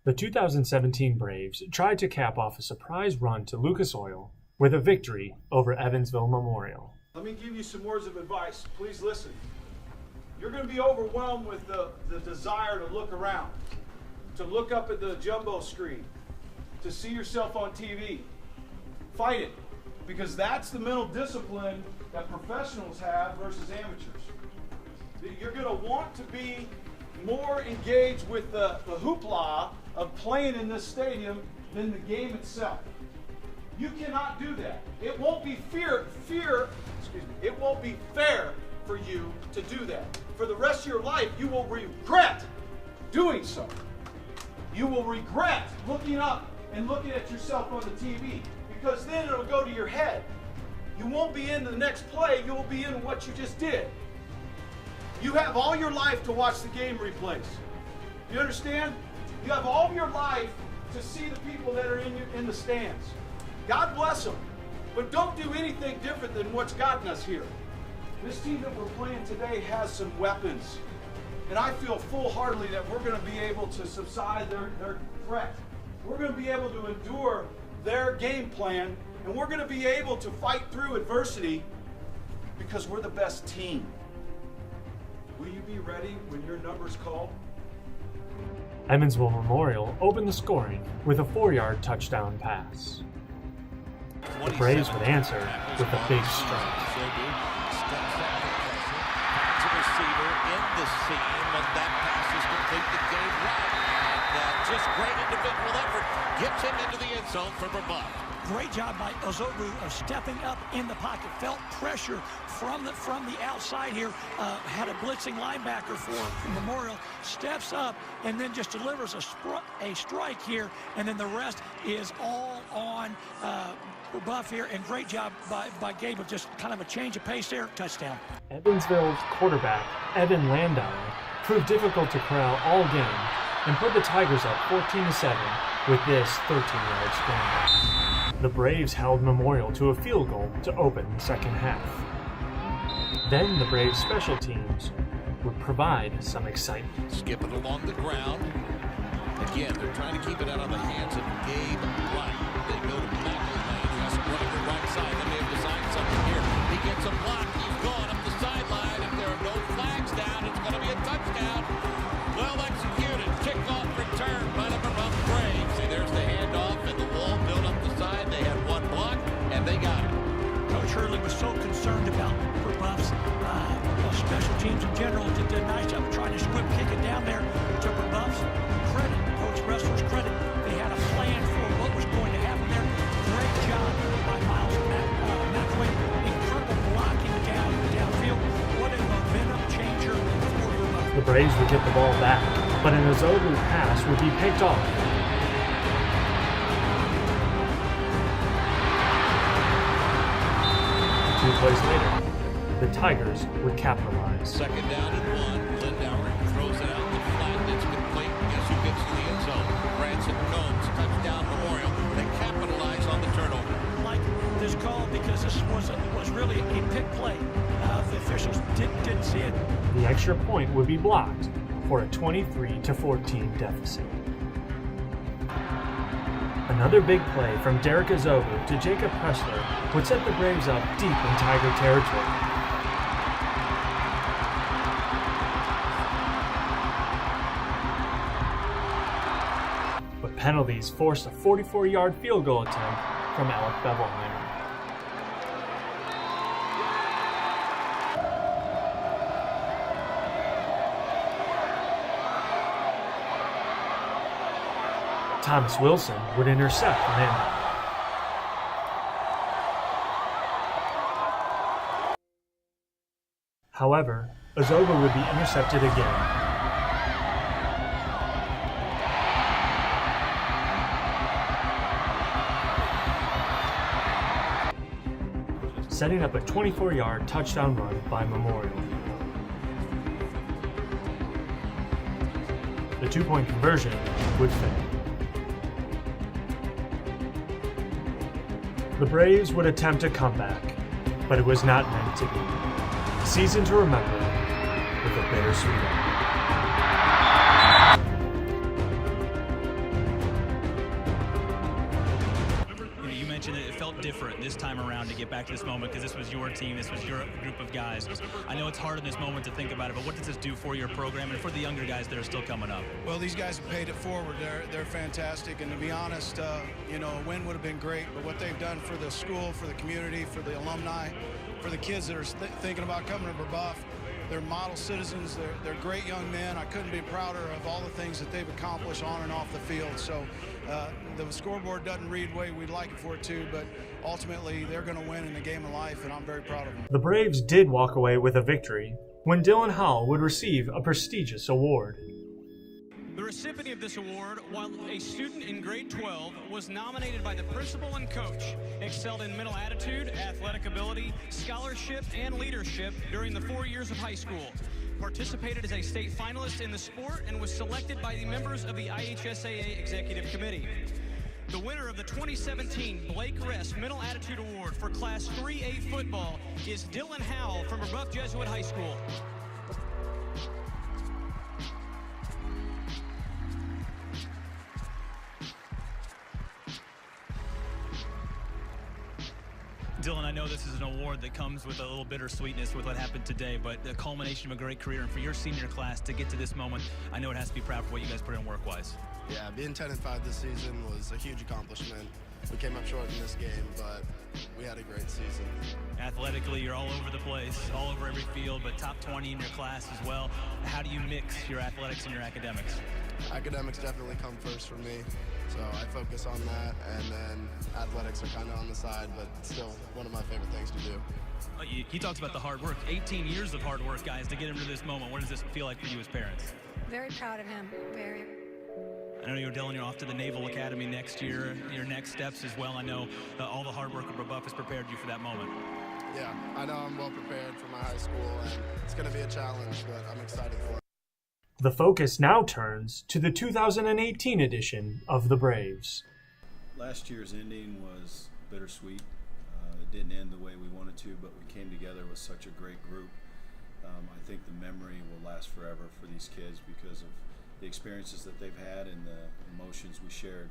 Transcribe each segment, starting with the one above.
The 2017 Braves tried to cap off a surprise run to Lucas Oil with a victory over Evansville Memorial. Let me give you some words of advice. Please listen. You're going to be overwhelmed with the desire to look around, to look up at the jumbo screen, to see yourself on TV. Fight it, because that's the mental discipline that professionals have versus amateurs. You're going to want to be more engaged with the hoopla of playing in this stadium than the game itself. You cannot do that. It won't be it won't be fair for you to do that. For the rest of your life, you will regret doing so. You will regret looking up and looking at yourself on the TV, because then it'll go to your head. You won't be in the next play, you will be in what you just did. You have all your life to watch the game replays. You understand? You have all your life to see the people that are in the stands. God bless them, but don't do anything different than what's gotten us here. This team that we're playing today has some weapons, and I feel full-heartedly that we're going to be able to subside their threat. We're going to be able to endure their game plan, and we're going to be able to fight through adversity because we're the best team. Will you be ready when your number's called? Evansville Memorial opened the scoring with a 4-yard touchdown pass. The Braves would answer with a big strike. Just great individual effort gets him into the end zone for Vermont. Great job by Ozobu of stepping up in the pocket. Felt pressure from the outside here. Had a blitzing linebacker for Memorial. Steps up and then just delivers a strike here. And then the rest is all on Buff here. And great job by Gabe of just kind of a change of pace there. Touchdown. Evansville's quarterback, Evan Landauer, proved difficult to corral all game and put the Tigers up 14-7 with this 13-yard scramble. The Braves held Memorial to a field goal to open the second half. Then the Braves' special teams would provide some excitement. Skip it along the ground. Again, they're trying to keep it out of the hands of Gabe Black. They go to McElwain, who has to run the right side. Then they have designed something here. He gets a block. He's gone up the sideline. If there are no flags down, it's going to be a touchdown. Well executed. Kickoff return by the Vermont Braves. See, there's the handoff, and the wall built up the side. They had one block, and they got it. Coach Hurley was so concerned about Buff's special teams in general. Did a nice job of trying to squib kick it down there to Buff's credit, Coach Wrestler's credit. They had a plan for what was going to happen there. Great job by Miles McElwain. Incredible blocking downfield. What a momentum changer for Buff. The Braves would get the ball back, but an Ozobu pass would be picked off. 2 plays later, the Tigers would capitalize. Second down and 1. Lindauer throws it out the flat. It's complete. Guess who gets to the end zone? Branson Combs. Touchdown Memorial. They capitalize on the turnover. Like this call because this was really a pick play. The officials didn't see it. The extra point would be blocked for a 23-14 deficit. Another big play from Derek Ozobu to Jacob Pressler would set the Braves up deep in Tiger territory. But penalties forced a 44-yard field goal attempt from Alec Bevelheimer. Thomas Wilson would intercept Landauer. However, Ozobu would be intercepted again. Setting up a 24-yard touchdown run by Memorial. The 2-point conversion would fail. The Braves would attempt a comeback, but it was not meant to be. A season to remember with a bittersweet end. different this time around to get back to this moment, because this was your team, this was your group of guys? I know it's hard in this moment to think about it, but what does this do for your program and for the younger guys that are still coming up? Well, these guys have paid it forward. They're fantastic, and to be honest, you know, a win would have been great, but what they've done for the school, for the community, for the alumni, for the kids that are thinking about coming to Brebeuf, they're model citizens. They're great young men. I couldn't be prouder of all the things that they've accomplished on and off the field. So the scoreboard doesn't read the way we'd like it for it to, but ultimately they're going to win in the game of life, and I'm very proud of them. The Braves did walk away with a victory when Dylan Howell would receive a prestigious award. The recipient of this award, while a student in grade 12, was nominated by the principal and coach, excelled in mental attitude, athletic ability, scholarship, and leadership during the 4 years of high school, participated as a state finalist in the sport, and was selected by the members of the IHSAA Executive Committee. The winner of the 2017 Blake Rest Mental Attitude Award for Class 3A football is Dylan Howell from Brebeuf Jesuit High School. Dylan, I know this is an award that comes with a little bittersweetness with what happened today, but the culmination of a great career, and for your senior class to get to this moment, I know it has to be proud for what you guys put in work-wise. Yeah, being 10-5 this season was a huge accomplishment. We came up short in this game, but we had a great season. Athletically, you're all over the place, all over every field, but top 20 in your class as well. How do you mix your athletics and your academics? Academics definitely come first for me, so I focus on that, and then athletics are kind of on the side, but still one of my favorite things to do. He talks about the hard work, 18 years of hard work, guys, to get him to this moment. What does this feel like for you as parents? Very proud of him, very. I know Dylan, you're off to the Naval Academy next year. Your next steps as well. I know all the hard work of Brebeuf has prepared you for that moment. Yeah, I know I'm well prepared for my high school, and it's going to be a challenge, but I'm excited for it. The focus now turns to the 2018 edition of the Braves. Last year's ending was bittersweet. It didn't end the way we wanted to, but we came together with such a great group. I think the memory will last forever for these kids because of the experiences that they've had and the emotions we shared.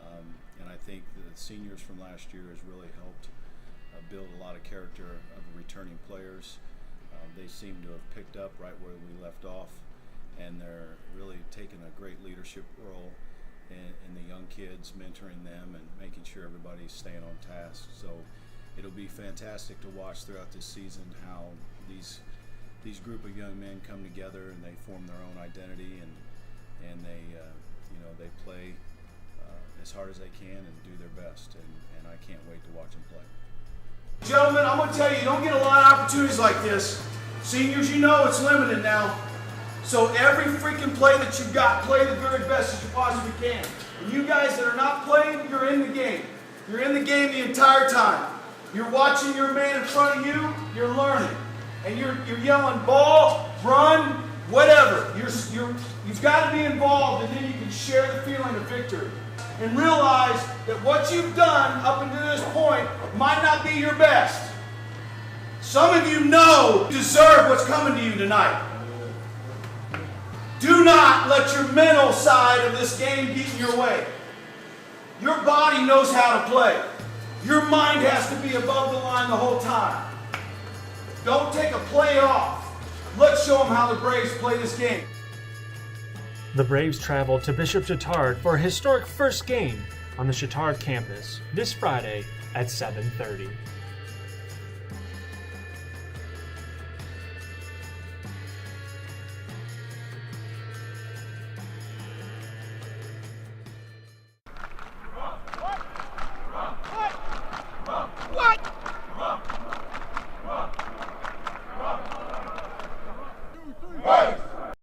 And I think the seniors from last year has really helped build a lot of character of the returning players. They seem to have picked up right where we left off, and they're really taking a great leadership role in the young kids, mentoring them and making sure everybody's staying on task. So it'll be fantastic to watch throughout this season how these group of young men come together and they form their own identity, and they they play as hard as they can and do their best, and I can't wait to watch them play. Gentlemen, I'm going to tell you, you don't get a lot of opportunities like this. Seniors, you know it's limited now. So every freaking play that you've got, play the very best as you possibly can. And you guys that are not playing, you're in the game. You're in the game the entire time. You're watching your man in front of you, you're learning. And you're yelling ball, run, whatever. You've got to be involved, and then you can share the feeling of victory. And realize that what you've done up until this point might not be your best. Some of you know you deserve what's coming to you tonight. Do not let your mental side of this game get in your way. Your body knows how to play. Your mind has to be above the line the whole time. Don't take a play off. Let's show them how the Braves play this game. The Braves traveled to Bishop Chatard for a historic first game on the Chatard campus this Friday at 7:30.